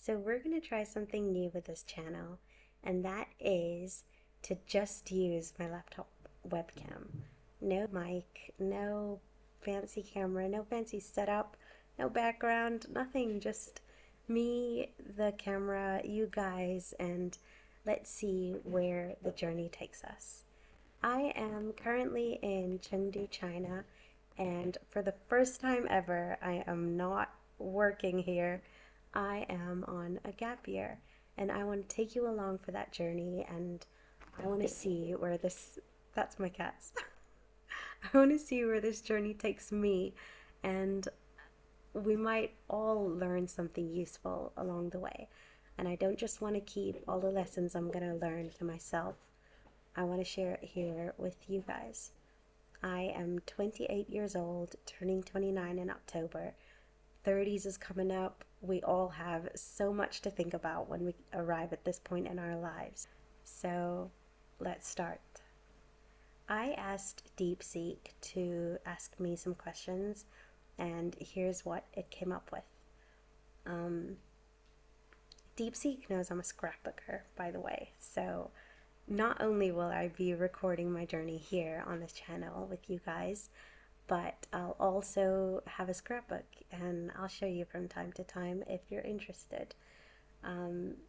So we're going to try something new with this channel, and that is to just use my laptop webcam. No mic, no fancy camera, no fancy setup, no background, nothing, just me, the camera, you guys, and let's see where the journey takes us. I am currently in Chengdu, China, and for the first time ever, I am not working here. I am on a gap year, and I want to take you along for that journey, and I want to see where this, that's my cats. I want to see where this journey takes me, and we might all learn something useful along the way. And I don't just want to keep all the lessons I'm going to learn to myself. I want to share it here with you guys. I am 28 years old, turning 29 in October. 30s is coming up. We all have so much to think about when we arrive at this point in our lives. So let's start. I asked DeepSeek to ask me some questions, and here's what it came up with. DeepSeek knows I'm a scrapbooker, by the way, so not only will I be recording my journey here on this channel with you guys, but I'll also have a scrapbook and I'll show you from time to time if you're interested.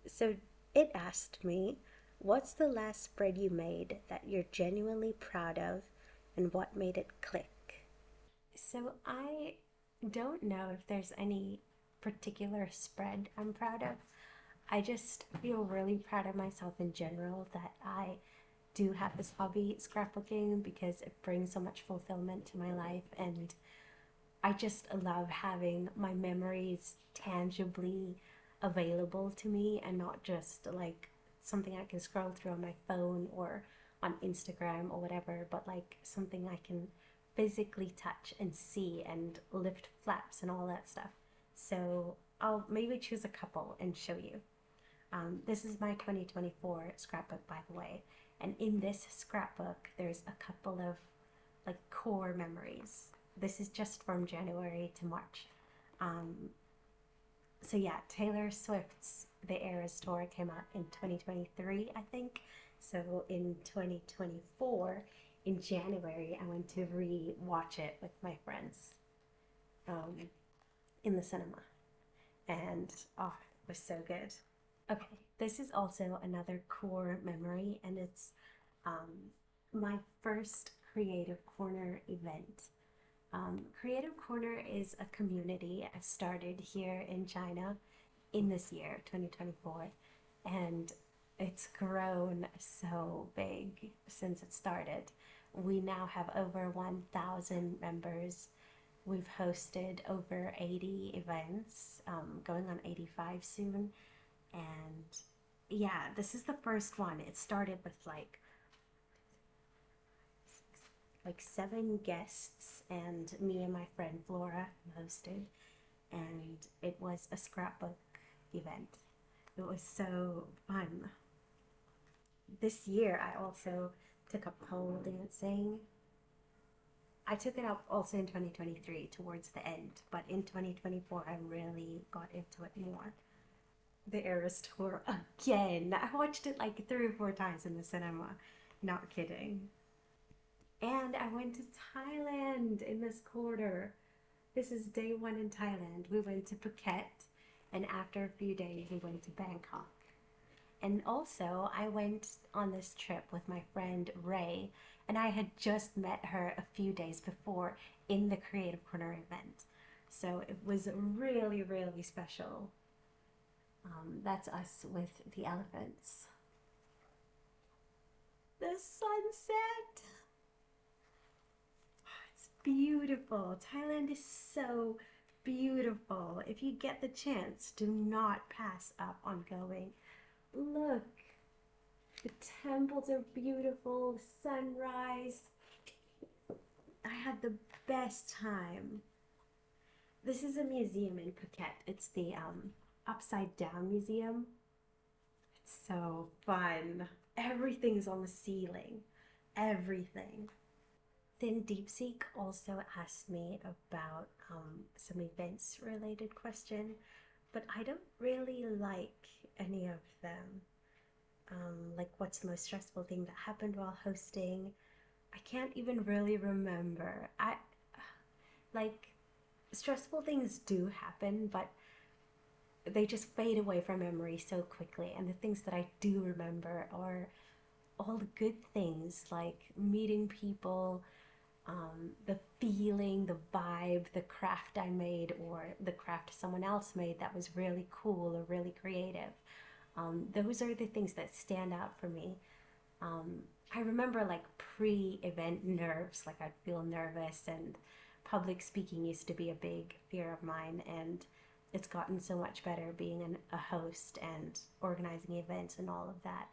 So it asked me, what's the last spread you made that you're genuinely proud of and what made it click? So I don't know if there's any particular spread I'm proud of. I just feel really proud of myself in general that I do have this hobby, scrapbooking, because it brings so much fulfillment to my life, and I just love having my memories tangibly available to me and not just like something I can scroll through on my phone or on Instagram or whatever, but like something I can physically touch and see and lift flaps and all that stuff. So I'll maybe choose a couple and show you. This is my 2024 scrapbook, by the way, and in this scrapbook there's a couple of like core memories. This is just from January to March. Um, so yeah, Taylor Swift's The Eras Tour came out in 2023, I think. So in 2024, in January, I went to re-watch it with my friends um, in the cinema, and oh, it was so good. Okay, this is also another core memory, and it's um, my first Creative Corner event. Creative Corner is a community I started here in China in this year, 2024, and it's grown so big since it started. We now have over 1,000 members. We've hosted over 80 events, going on 85 soon, and yeah, this is the first one. It started with like seven guests and me and my friend Flora hosted, and it was a scrapbook event. It was so fun. This year I also took up pole dancing. I took it up also in 2023 towards the end, but in 2024 I really got into it more. The Eras Tour again. I watched it like 3 or 4 times in the cinema. Not kidding. And I went to Thailand in this quarter. This is day one in Thailand. We went to Phuket, and after a few days, we went to Bangkok. And also, I went on this trip with my friend Ray, and I had just met her a few days before in the Creative Corner event. So it was really, really special. That's us with the elephants. The sunset! It's beautiful. Thailand is so beautiful. If you get the chance, do not pass up on going. Look, the temples are beautiful, sunrise. I had the best time. This is a museum in Phuket. It's the Upside Down Museum. It's so fun. Everything's on the ceiling. Everything. Then DeepSeek also asked me about some events related question. but I don't really like any of them. Like, what's the most stressful thing that happened while hosting? I can't even really remember. Like, stressful things do happen, but they just fade away from memory so quickly. And the things that I do remember are all the good things, like meeting people, the feeling, the vibe, the craft I made, or the craft someone else made that was really cool or really creative. Those are the things that stand out for me. I remember like pre-event nerves, like I'd feel nervous, and public speaking used to be a big fear of mine, and it's gotten so much better being a host and organizing events and all of that.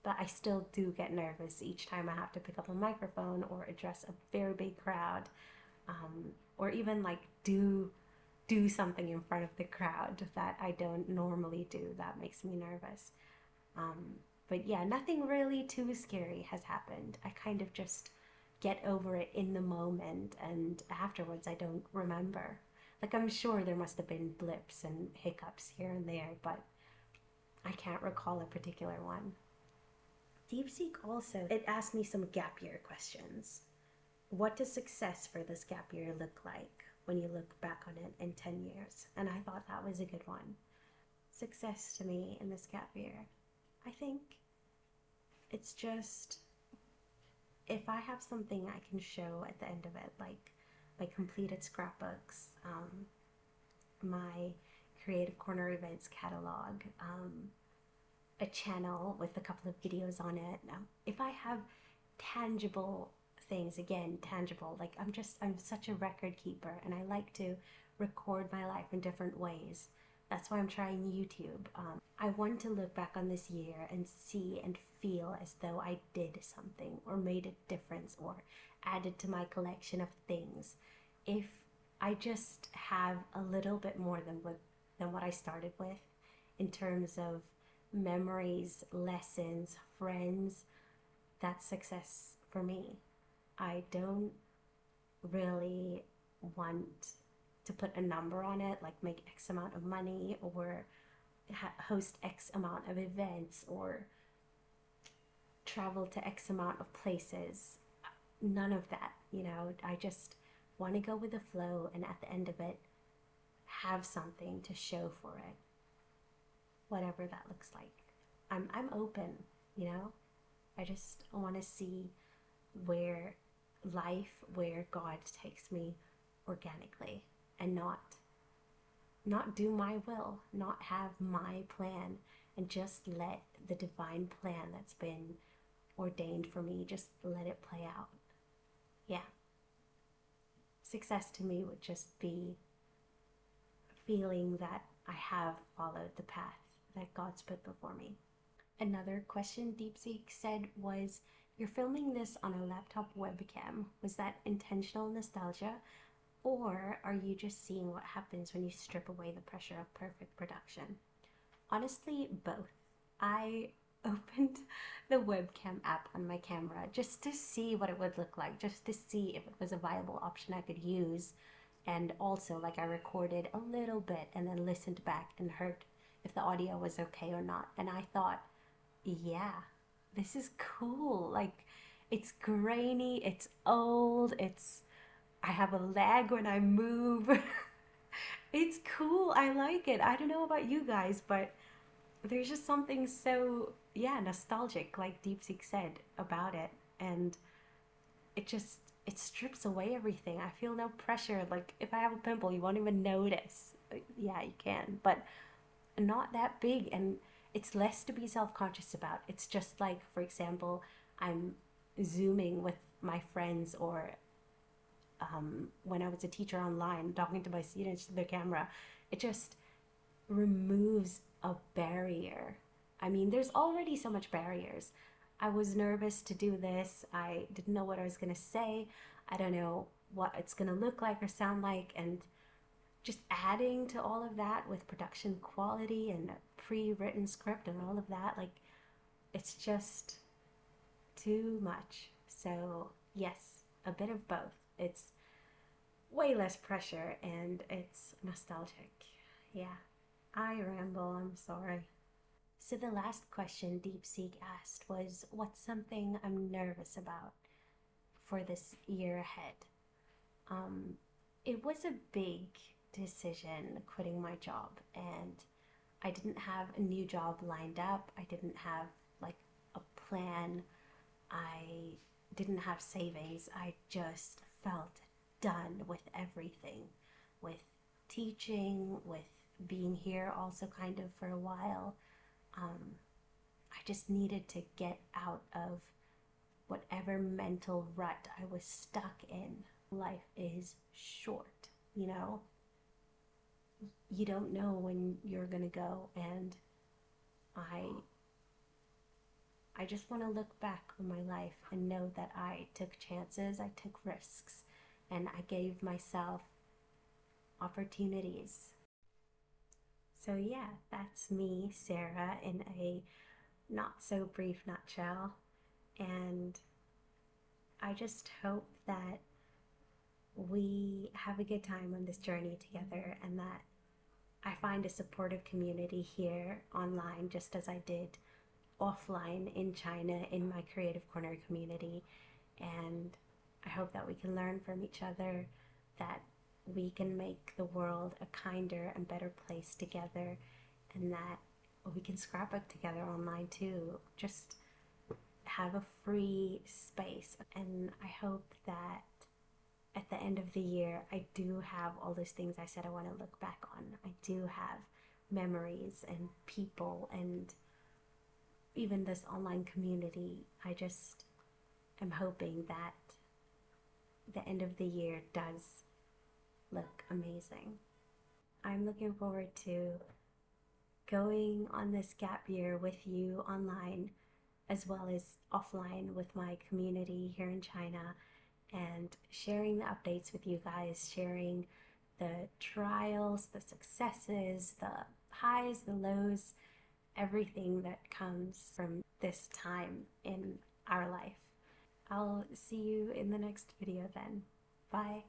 But I still do get nervous each time I have to pick up a microphone or address a very big crowd, or even like do something in front of the crowd that I don't normally do. That makes me nervous. But yeah, nothing really too scary has happened. I kind of just get over it in the moment, and afterwards I don't remember. Like, I'm sure there must have been blips and hiccups here and there, but I can't recall a particular one. DeepSeek also, it asked me some gap year questions. What does success for this gap year look like when you look back on it in 10 years? And I thought that was a good one. Success to me in this gap year, I think it's just if I have something I can show at the end of it, like my completed scrapbooks, my Creative Corner events catalog, a channel with a couple of videos on it. If I have tangible things, again, tangible, like I'm such a record keeper and I like to record my life in different ways. That's why I'm trying YouTube. I want to look back on this year and see and feel as though I did something or made a difference or added to my collection of things. If I just have a little bit more than what I started with in terms of memories, lessons, friends, that's success for me. I don't really want to put a number on it, like make X amount of money or host X amount of events or travel to X amount of places. None of that, you know. I just want to go with the flow and at the end of it, have something to show for it, whatever that looks like. I'm open, you know. I just want to see where where God takes me organically and not do my will, not have my plan, and just let the divine plan that's been ordained for me, just let it play out. Yeah. Success to me would just be feeling that I have followed the path that God's put before me. Another question DeepSeek said was, you're filming this on a laptop webcam. Was that intentional nostalgia? Or are you just seeing what happens when you strip away the pressure of perfect production? Honestly, both. I opened the webcam app on my camera just to see what it would look like, just to see if it was a viable option I could use. And also, like, I recorded a little bit and then listened back and heard if the audio was okay or not. And I thought, yeah, this is cool. Like, it's grainy, it's old, I have a lag when I move. It's cool. I like it. I don't know about you guys, but there's just something so, yeah, nostalgic, like DeepSeek said, about it. And it just, it strips away everything. I feel no pressure. Like, if I have a pimple, you won't even notice. Yeah, you can, but not that big. And it's less to be self conscious about. It's just like, for example, I'm Zooming with my friends or when I was a teacher online, talking to my students to their camera, it just removes a barrier. I mean, there's already so much barriers. I was nervous to do this. I didn't know what I was going to say. I don't know what it's going to look like or sound like. And just adding to all of that with production quality and a pre-written script and all of that, like, it's just too much. So, yes, a bit of both. It's way less pressure and it's nostalgic. Yeah, I ramble, I'm sorry. So the last question DeepSeek asked was, what's something I'm nervous about for this year ahead? Um, it was a big decision quitting my job, and I didn't have a new job lined up. I didn't have like a plan. I didn't have savings. I just felt done with everything, with teaching, with being here also kind of for a while. Um, I just needed to get out of whatever mental rut I was stuck in. Life is short, you know? You don't know when you're gonna go, and I I just want to look back on my life and know that I took chances, I took risks, and I gave myself opportunities. So yeah, that's me, Sarah, in a not so brief nutshell. And I just hope that we have a good time on this journey together and that I find a supportive community here online just as I did offline in China in my Creative Corner community. And I hope that we can learn from each other, that we can make the world a kinder and better place together, and that we can scrapbook together online too. Just have a free space. And I hope that at the end of the year, I do have all those things I said I want to look back on. I do have memories and people and even this online community. I just am hoping that the end of the year does look amazing. I'm looking forward to going on this gap year with you online as well as offline with my community here in China and sharing the updates with you guys, sharing the trials, the successes, the highs, the lows, everything that comes from this time in our life. I'll see you in the next video then. Bye.